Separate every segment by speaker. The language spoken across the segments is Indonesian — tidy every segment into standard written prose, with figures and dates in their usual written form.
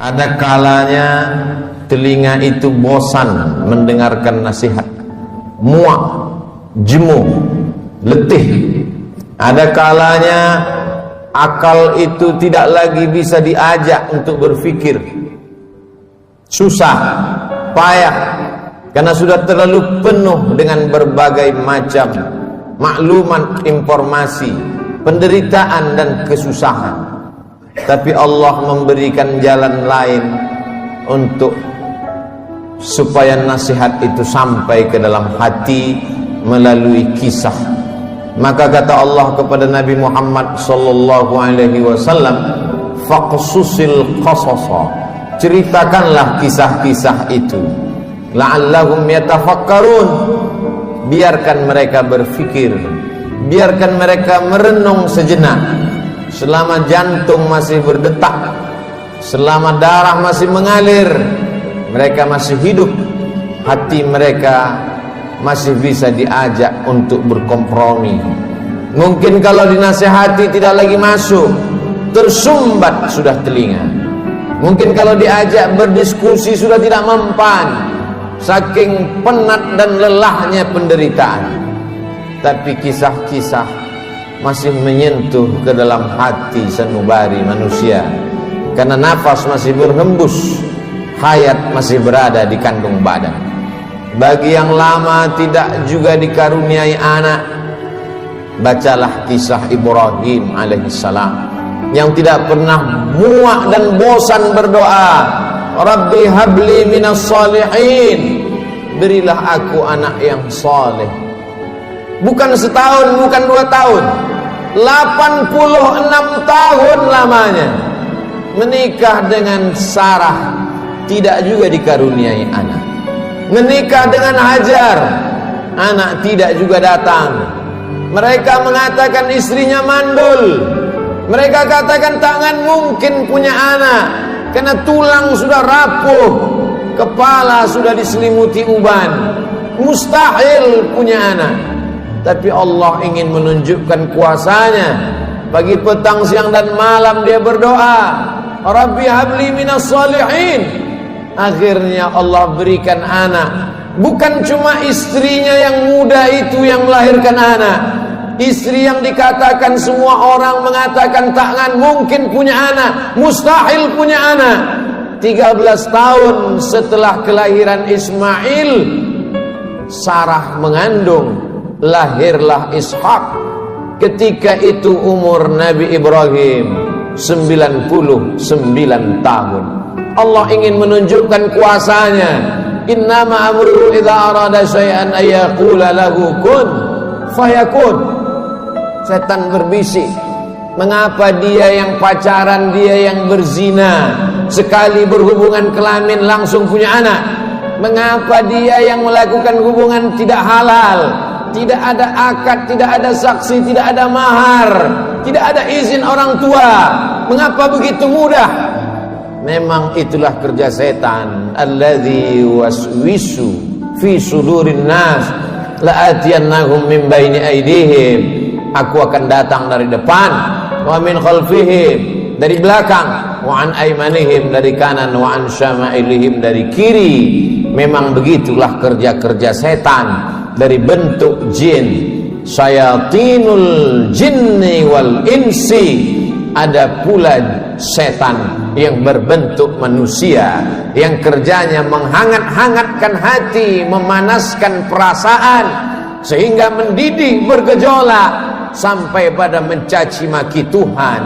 Speaker 1: Ada kalanya telinga itu bosan mendengarkan nasihat, muak, jemu, letih. Ada kalanya akal itu tidak lagi bisa diajak untuk berpikir, susah, payah, karena sudah terlalu penuh dengan berbagai macam maklumat, informasi, penderitaan dan kesusahan. Tapi Allah memberikan jalan lain untuk supaya nasihat itu sampai ke dalam hati melalui kisah. Maka kata Allah kepada Nabi Muhammad sallallahu alaihi wasallam, faqsusil qasasa, ceritakanlah kisah-kisah itu, la'allahum yatafakkarun, biarkan mereka berfikir, biarkan mereka merenung sejenak. Selama jantung masih berdetak, selama darah masih mengalir, mereka masih hidup, hati mereka masih bisa diajak untuk berkompromi. Mungkin kalau dinasihati tidak lagi masuk, tersumbat sudah telinga. Mungkin kalau diajak berdiskusi sudah tidak mempan, saking penat dan lelahnya penderitaan. Tapi kisah-kisah masih menyentuh ke dalam hati sanubari manusia, karena nafas masih berhembus, hayat masih berada di kandung badan. Bagi yang lama tidak juga dikaruniai anak, bacalah kisah Ibrahim alaihissalam yang tidak pernah muak dan bosan berdoa, Rabbi habli minas salihin, berilah aku anak yang saleh. Bukan setahun, bukan 2 tahun, 86 tahun lamanya menikah dengan Sarah, tidak juga dikaruniai anak. Menikah dengan Hajar, anak tidak juga datang. Mereka mengatakan istrinya mandul, mereka katakan tangan mungkin punya anak, karena tulang sudah rapuh, kepala sudah diselimuti uban, mustahil punya anak. Tapi Allah ingin menunjukkan kuasanya. Pagi, petang, siang dan malam dia berdoa, Rabbi habli minas salihin. Akhirnya Allah berikan anak. Bukan cuma istrinya yang muda itu yang melahirkan anak, istri yang dikatakan semua orang mengatakan takkan mungkin punya anak, mustahil punya anak. 13 tahun setelah kelahiran Ismail, Sarah mengandung, lahirlah Ishak. Ketika itu umur Nabi Ibrahim 99 tahun. Allah ingin menunjukkan kuasanya. Innama amruhu idza arada syai'an ayyaqula lahu kun fayakun. Setan berbisik, mengapa dia yang pacaran, dia yang berzina, sekali berhubungan kelamin langsung punya anak? Mengapa dia yang melakukan hubungan tidak halal, tidak ada akad, tidak ada saksi, tidak ada mahar, tidak ada izin orang tua, mengapa begitu mudah? Memang itulah kerja setan. Alladzi waswisu fi sudurin nas la'atiyannahum min baini aydihim. Aku akan datang dari depan, wa min khalfihim, dari belakang, wa an aymanihim, dari kanan, wa an syama'ilihim, dari kiri. Memang begitulah kerja-kerja setan dari bentuk jin. Syayatinul jinni wal insi. Ada pula setan yang berbentuk manusia, yang kerjanya menghangat-hangatkan hati, memanaskan perasaan, sehingga mendidih bergejolak sampai pada mencaci maki Tuhan.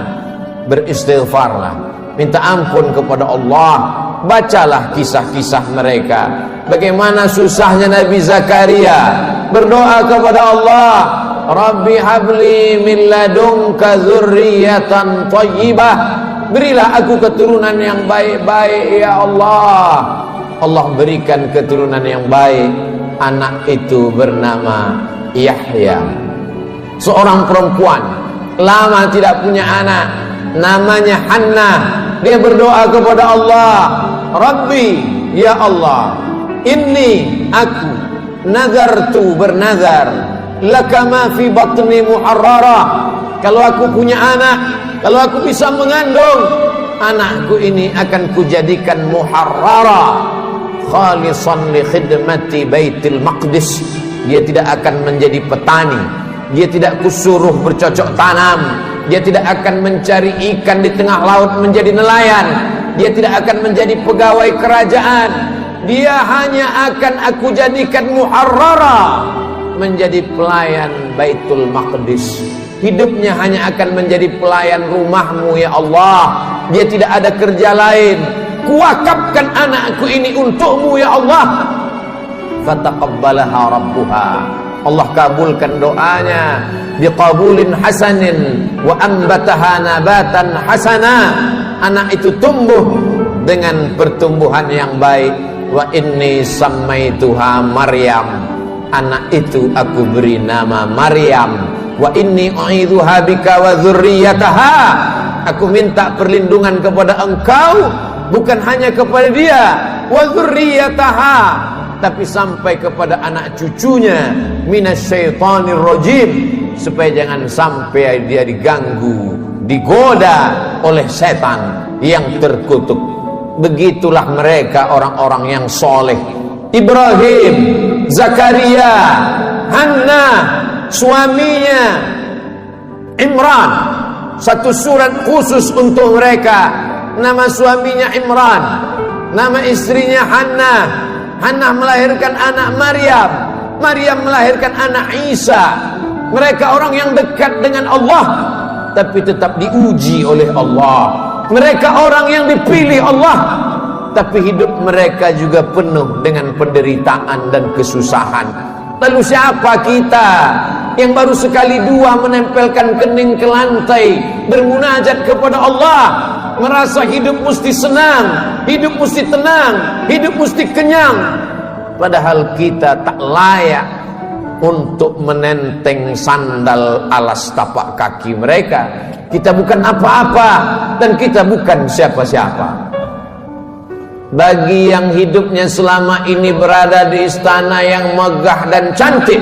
Speaker 1: Beristighfarlah, minta ampun kepada Allah. Bacalah kisah-kisah mereka, bagaimana susahnya Nabi Zakaria berdoa kepada Allah, Rabbi habli min ladunka dzurriyyatan thayyibah, berilah aku keturunan yang baik-baik ya Allah. Allah berikan keturunan yang baik. Anak itu bernama Yahya, seorang perempuan lama tidak punya anak, namanya Hannah. Dia berdoa kepada Allah, Rabbi ya Allah, inni aku nazartu, bernazar, laka ma fi batni muharrara, kalau aku punya anak, kalau aku bisa mengandung, anakku ini akan kujadikan muharrara khalisan li khidmati Baitul Maqdis. Dia tidak akan menjadi petani, dia tidak kusuruh bercocok tanam, dia tidak akan mencari ikan di tengah laut menjadi nelayan, dia tidak akan menjadi pegawai kerajaan. Dia hanya akan aku jadikan muharrara, menjadi pelayan Baitul Maqdis. Hidupnya hanya akan menjadi pelayan rumahmu ya Allah. Dia tidak ada kerja lain. Kuwakafkan anakku ini untukmu ya Allah. Fataqabbalaha rabbuha. Allah kabulkan doanya biqabulin hasanin wa ambataha nabatan hasana. Anak itu tumbuh dengan pertumbuhan yang baik. Wa inni sammaituha Maryam. Anak itu aku beri nama Maryam. Wa inni u'idzuha bika wa dzurriyyataha. Aku minta perlindungan kepada engkau, bukan hanya kepada dia, wa dzurriyyataha, tapi sampai kepada anak cucunya, minasyaitonir rajim, supaya jangan sampai dia diganggu, digoda oleh setan yang terkutuk. Begitulah mereka orang-orang yang soleh. Ibrahim, Zakaria, Hannah, suaminya Imran, satu surat khusus untuk mereka. Nama suaminya Imran, nama istrinya Hannah. Hannah melahirkan anak Maryam, Maryam melahirkan anak Isa. Mereka orang yang dekat dengan Allah, tapi tetap diuji oleh Allah. Mereka orang yang dipilih Allah, tapi hidup mereka juga penuh dengan penderitaan dan kesusahan. Lalu siapa kita yang baru sekali dua menempelkan kening ke lantai, bermunajat kepada Allah, merasa hidup mesti senang, hidup mesti tenang, hidup mesti kenyang, padahal kita tak layak untuk menenteng sandal alas tapak kaki mereka. Kita bukan apa-apa dan kita bukan siapa-siapa. Bagi yang hidupnya selama ini berada di istana yang megah dan cantik,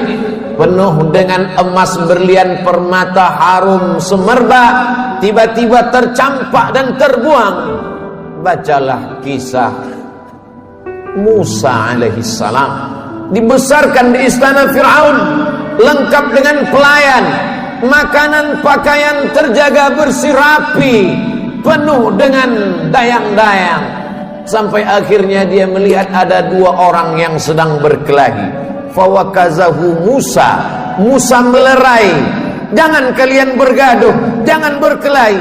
Speaker 1: penuh dengan emas, berlian, permata, harum, semerbak, tiba-tiba tercampak dan terbuang, bacalah kisah Musa alaihissalam. Dibesarkan di istana Fir'aun, lengkap dengan pelayan, makanan, pakaian terjaga bersih rapi, penuh dengan dayang-dayang. Sampai akhirnya dia melihat ada dua orang yang sedang berkelahi. Fawakazahu Musa. Musa melerai, jangan kalian bergaduh, jangan berkelahi.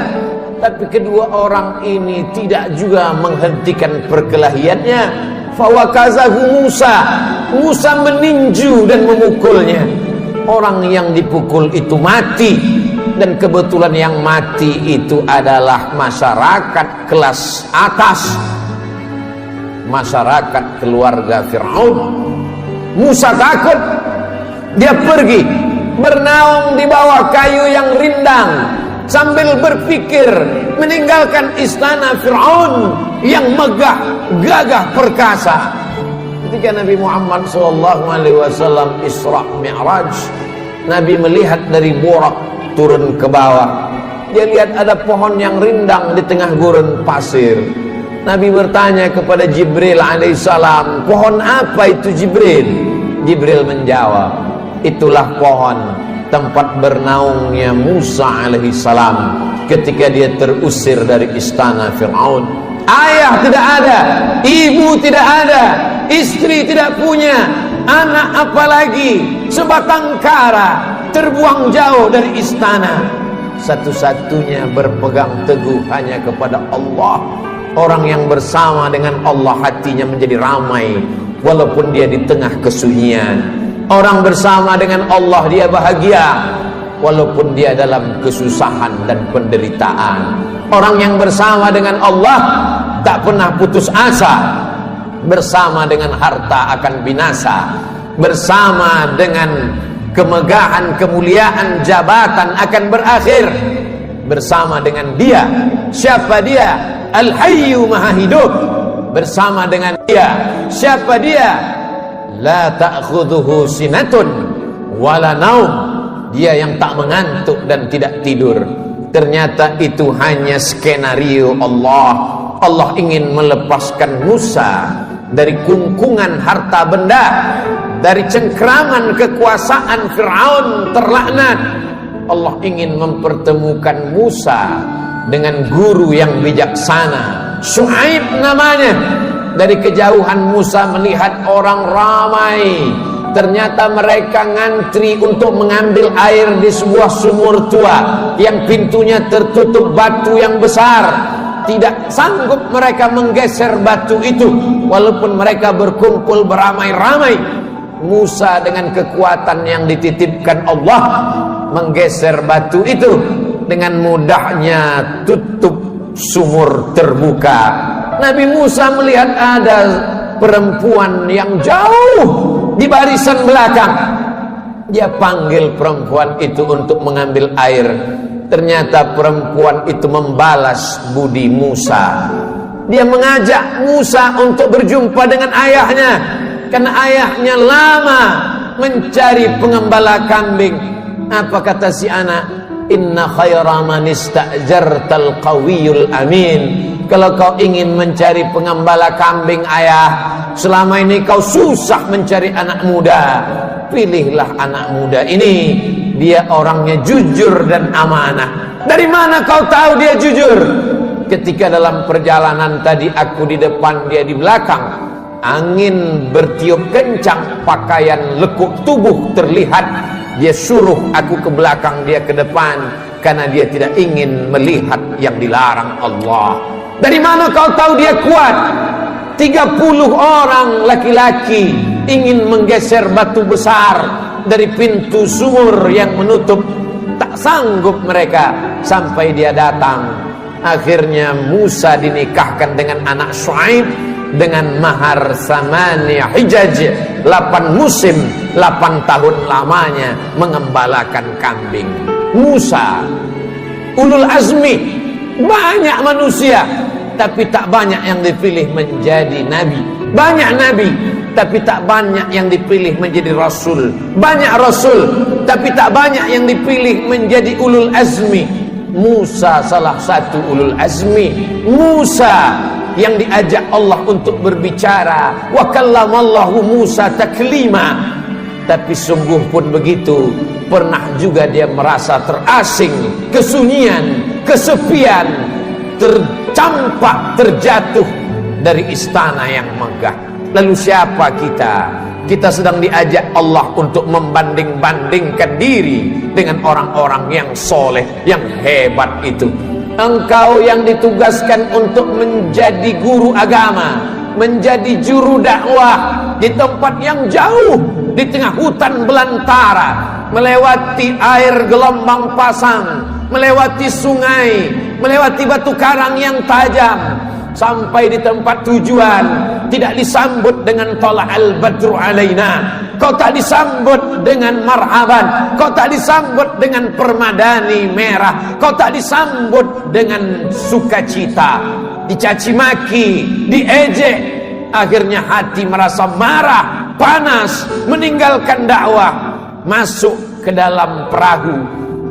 Speaker 1: Tapi kedua orang ini tidak juga menghentikan perkelahiannya. Fawakazahu Musa. Musa meninju dan memukulnya. Orang yang dipukul itu mati. Dan kebetulan yang mati itu adalah masyarakat kelas atas, masyarakat keluarga Fir'aun. Musa takut, dia pergi bernaung di bawah kayu yang rindang sambil berpikir meninggalkan istana Fir'aun yang megah, gagah, perkasa. Ketika Nabi Muhammad SAW Isra Mi'raj, Nabi melihat dari Burak turun ke bawah. Dia lihat ada pohon yang rindang di tengah gurun pasir. Nabi bertanya kepada Jibril alaihissalam, pohon apa itu Jibril? Jibril menjawab, itulah pohon tempat bernaungnya Musa alaihissalam ketika dia terusir dari istana Fir'aun. Ayah tidak ada, ibu tidak ada, istri tidak punya, anak apalagi, sebatang kara, terbuang jauh dari istana. Satu-satunya berpegang teguh hanya kepada Allah. Orang yang bersama dengan Allah hatinya menjadi ramai walaupun dia di tengah kesunyian. Orang bersama dengan Allah dia bahagia walaupun dia dalam kesusahan dan penderitaan. Orang yang bersama dengan Allah tak pernah putus asa. Bersama dengan harta akan binasa, bersama dengan kemegahan, kemuliaan, jabatan akan berakhir. Bersama dengan dia, siapa dia? Al-Hayyu Maha Hidup. Bersama dengan dia, siapa dia? La ta'khudhuhu sinatun wala naum. Dia yang tak mengantuk dan tidak tidur. Ternyata itu hanya skenario Allah. Allah ingin melepaskan Musa dari kungkungan harta benda, dari cengkraman kekuasaan Fir'aun terlaknat. Allah ingin mempertemukan Musa dengan guru yang bijaksana, Syuaib namanya. Dari kejauhan Musa melihat orang ramai. Ternyata mereka ngantri untuk mengambil air di sebuah sumur tua yang pintunya tertutup batu yang besar. Tidak sanggup mereka menggeser batu itu, walaupun mereka berkumpul beramai-ramai. Musa dengan kekuatan yang dititipkan Allah menggeser batu itu. Dengan mudahnya tutup sumur terbuka. Nabi Musa melihat ada perempuan yang jauh di barisan belakang. Dia panggil perempuan itu untuk mengambil air. Ternyata perempuan itu membalas budi Musa. Dia mengajak Musa untuk berjumpa dengan ayahnya, karena ayahnya lama mencari pengembala kambing. Apa kata si anak? Inna khaira man ista'jartal qawiyul amin. Kalau kau ingin mencari pengembala kambing ayah, selama ini kau susah mencari anak muda, pilihlah anak muda ini. Dia orangnya jujur dan amanah. Dari mana kau tahu dia jujur? Ketika dalam perjalanan tadi aku di depan, dia di belakang. Angin bertiup kencang, pakaian lekuk tubuh terlihat. Dia suruh aku ke belakang, dia ke depan, karena dia tidak ingin melihat yang dilarang Allah. Dari mana kau tahu dia kuat? 30 orang laki-laki ingin menggeser batu besar dari pintu sumur yang menutup. Tak sanggup mereka sampai dia datang. Akhirnya Musa dinikahkan dengan anak Syuaib dengan mahar samaniya hijaj, 8 musim, 8 tahun lamanya mengembalakan kambing. Musa ulul azmi. Banyak manusia, tapi tak banyak yang dipilih menjadi nabi. Banyak nabi, tapi tak banyak yang dipilih menjadi rasul. Banyak rasul, tapi tak banyak yang dipilih menjadi ulul azmi. Musa salah satu ulul azmi. Musa yang diajak Allah untuk berbicara. Wa kallamallahu Musa taklima. Tapi sungguh pun begitu, pernah juga dia merasa terasing, kesunyian, kesepian, tercampak, terjatuh dari istana yang megah. Lalu siapa kita? Kita sedang diajak Allah untuk membanding-bandingkan diri dengan orang-orang yang soleh, yang hebat itu. Engkau yang ditugaskan untuk menjadi guru agama, menjadi juru dakwah di tempat yang jauh, di tengah hutan belantara, melewati air gelombang pasang, melewati sungai, melewati batu karang yang tajam, sampai di tempat tujuan tidak disambut dengan tala'al badru alaina. Kau tak disambut dengan marhaban, kau tak disambut dengan permadani merah, kau tak disambut dengan sukacita. Dicaci maki, diejek. Akhirnya hati merasa marah, panas, meninggalkan dakwah, masuk ke dalam perahu.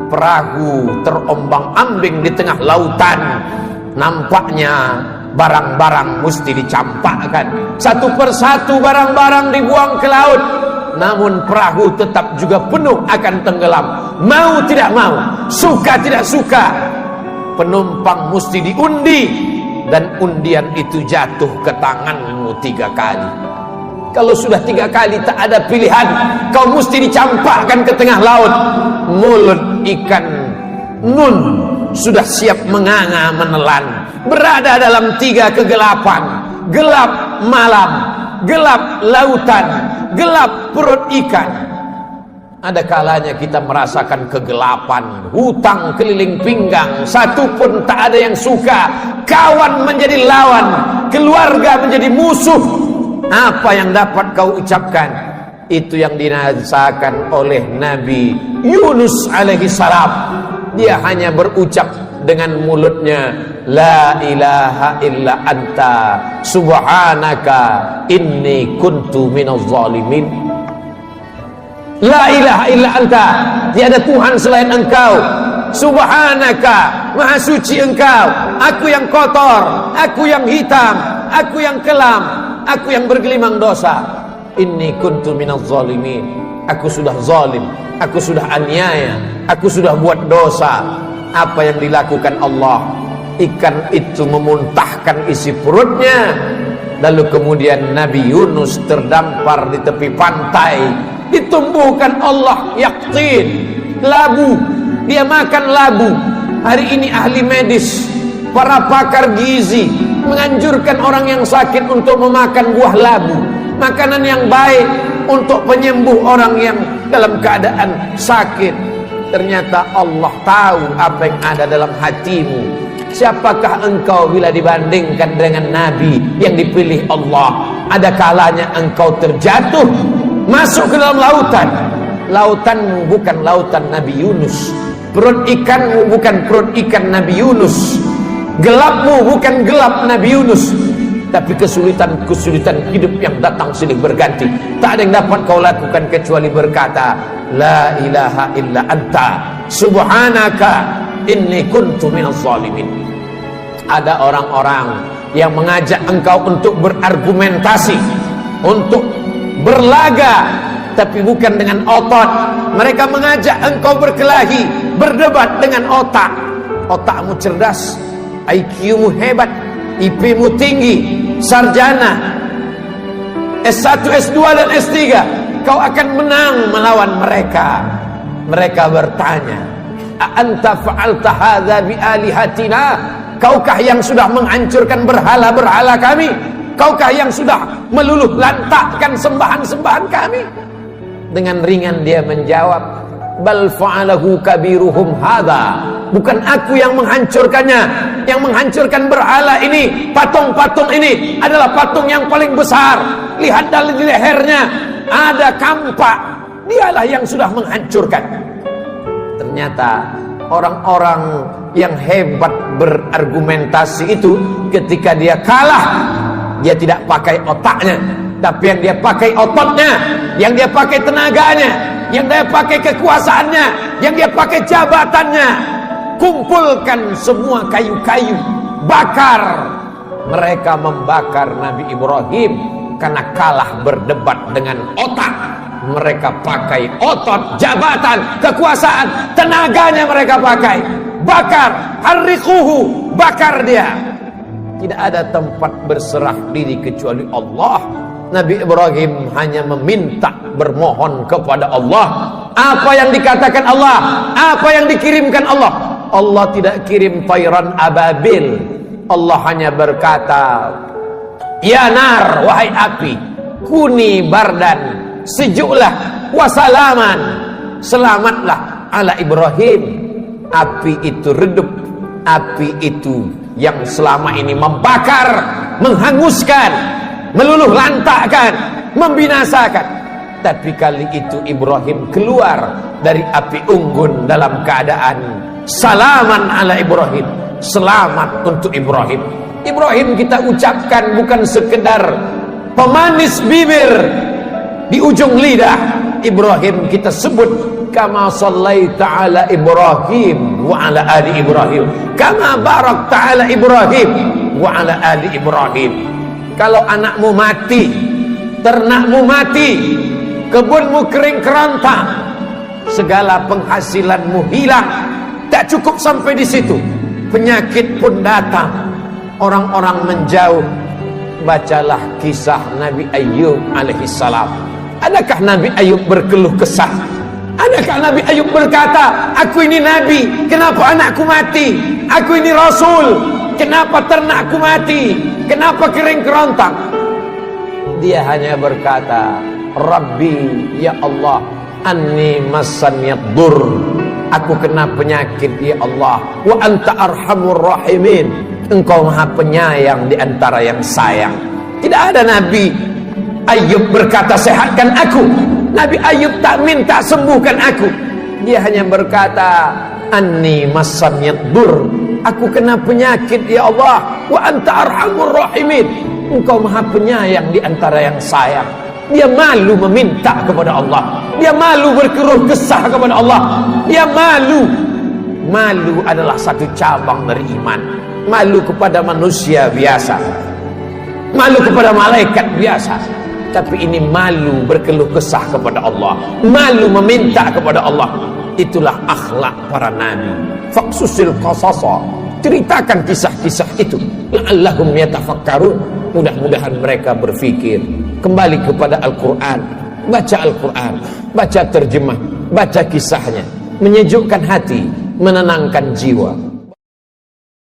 Speaker 1: Perahu terombang-ambing di tengah lautan. Nampaknya barang-barang mesti dicampakkan. Satu persatu barang-barang dibuang ke laut. Namun perahu tetap juga penuh akan tenggelam. Mau tidak mau, suka tidak suka, penumpang mesti diundi. Dan undian itu jatuh ke tanganmu 3 kali. Kalau sudah 3 kali tak ada pilihan, kau mesti dicampakkan ke tengah laut. Mulut ikan nun sudah siap menganga menelan, berada dalam 3 kegelapan. Gelap malam, gelap lautan, gelap perut ikan. Ada kalanya kita merasakan kegelapan, hutang keliling pinggang, satu pun tak ada yang suka. Kawan menjadi lawan, keluarga menjadi musuh. Apa yang dapat kau ucapkan? Itu yang dirasakan oleh Nabi Yunus alaihi salam. Dia hanya berucap dengan mulutnya, la ilaha illa anta subhanaka inni kuntu minaz zalimin. La ilaha illa anta, tiada Tuhan selain engkau, subhanaka, maha suci engkau, aku yang kotor, aku yang hitam, aku yang kelam, aku yang bergelimang dosa. Inni kuntu minaz zalimin, aku sudah zalim, aku sudah aniaya, aku sudah buat dosa. Apa yang dilakukan Allah? Ikan itu memuntahkan isi perutnya. Lalu kemudian Nabi Yunus terdampar di tepi pantai, ditumbuhkan Allah yaktin, labu. Dia makan labu. Hari ini ahli medis, para pakar gizi menganjurkan orang yang sakit untuk memakan buah labu, makanan yang baik untuk penyembuh orang yang dalam keadaan sakit. Ternyata Allah tahu apa yang ada dalam hatimu. Siapakah engkau bila dibandingkan dengan Nabi yang dipilih Allah? Ada kalanya engkau terjatuh, masuk ke dalam lautan. Lautanmu bukan lautan Nabi Yunus, perut ikanmu bukan perut ikan Nabi Yunus, gelapmu bukan gelap Nabi Yunus. Tapi kesulitan-kesulitan hidup yang datang silih berganti, tak ada yang dapat kau lakukan kecuali berkata la ilaha illa anta subhanaka inni kuntu minaz zalimin. Ada orang-orang yang mengajak engkau untuk berargumentasi, untuk berlaga, tapi bukan dengan otot. Mereka mengajak engkau berkelahi, berdebat dengan otak. Otakmu cerdas, IQ-mu hebat, IP-mu tinggi, sarjana S1, S2 dan S3, kau akan menang melawan mereka. Mereka bertanya, a'anta fa'alta hadza bi alihatina? Kaukah yang sudah menghancurkan berhala-berhala kami? Kaukah yang sudah meluluh lantakkan sembahan-sembahan kami? Dengan ringan dia menjawab, bal fa'alahu kabiruhum hadza. Bukan aku yang menghancurkannya. Yang menghancurkan berhala ini, patung-patung ini adalah patung yang paling besar. Lihat dari lehernya ada kampak. Dialah yang sudah menghancurkan. Ternyata orang-orang yang hebat berargumentasi itu, ketika dia kalah, dia tidak pakai otaknya, tapi yang dia pakai ototnya, yang dia pakai tenaganya, yang dia pakai kekuasaannya, yang dia pakai jabatannya. Kumpulkan semua kayu-kayu, bakar. Mereka membakar Nabi Ibrahim karena kalah berdebat dengan otak. Mereka pakai otot, jabatan, kekuasaan, tenaganya mereka pakai. Bakar, harriquhu, bakar dia. Tidak ada tempat berserah diri kecuali Allah. Nabi Ibrahim hanya meminta, bermohon kepada Allah. Apa yang dikatakan Allah, apa yang dikirimkan Allah. Allah tidak kirim tayran ababil. Allah hanya berkata, ya nar, wahai api, kuni bardan, sejuklah, wasalaman, selamatlah ala Ibrahim. Api itu redup, api itu yang selama ini membakar, menghanguskan, meluluh lantakkan, membinasakan. Tapi kali itu Ibrahim keluar dari api unggun dalam keadaan salaman ala Ibrahim, selamat untuk Ibrahim. Ibrahim kita ucapkan bukan sekedar pemanis bibir di ujung lidah. Ibrahim kita sebut kama sallaita ala Ibrahim wa ala ali Ibrahim, kama barakta ala Ibrahim wa ala ali Ibrahim. Kalau anakmu mati, ternakmu mati, kebunmu kering kerontang, segala penghasilanmu hilang, tak cukup sampai di situ, penyakit pun datang, orang-orang menjauh. Bacalah kisah Nabi Ayub alaihissalam. Adakah Nabi Ayub berkeluh kesah? Adakah Nabi Ayub berkata, aku ini Nabi, kenapa anakku mati? Aku ini Rasul, kenapa ternakku mati? Kenapa kering kerontang? Dia hanya berkata, Rabbi, ya Allah, anni massaniyad dur, aku kena penyakit ya Allah, wa anta arhamur rahimin, engkau maha penyayang di antara yang sayang. Tidak ada Nabi Ayub berkata sehatkan aku. Nabi Ayub tak minta sembuhkan aku. Dia hanya berkata anni massaniyad dur, aku kena penyakit ya Allah, wa anta arhamur rahimin, engkau maha penyayang di antara yang sayang. Dia malu meminta kepada Allah, dia malu berkeluh kesah kepada Allah, dia malu malu adalah satu cabang dari iman. Malu kepada manusia biasa, malu kepada malaikat biasa, tapi ini malu berkeluh kesah kepada Allah, malu meminta kepada Allah. Itulah akhlak para nabi. Faqsusil qasasa, ceritakan kisah-kisah itu, la'allahum yatafakkarun, mudah-mudahan mereka berfikir. Kembali kepada Al-Quran, baca Al-Quran, baca terjemah, baca kisahnya, menyejukkan hati, menenangkan jiwa.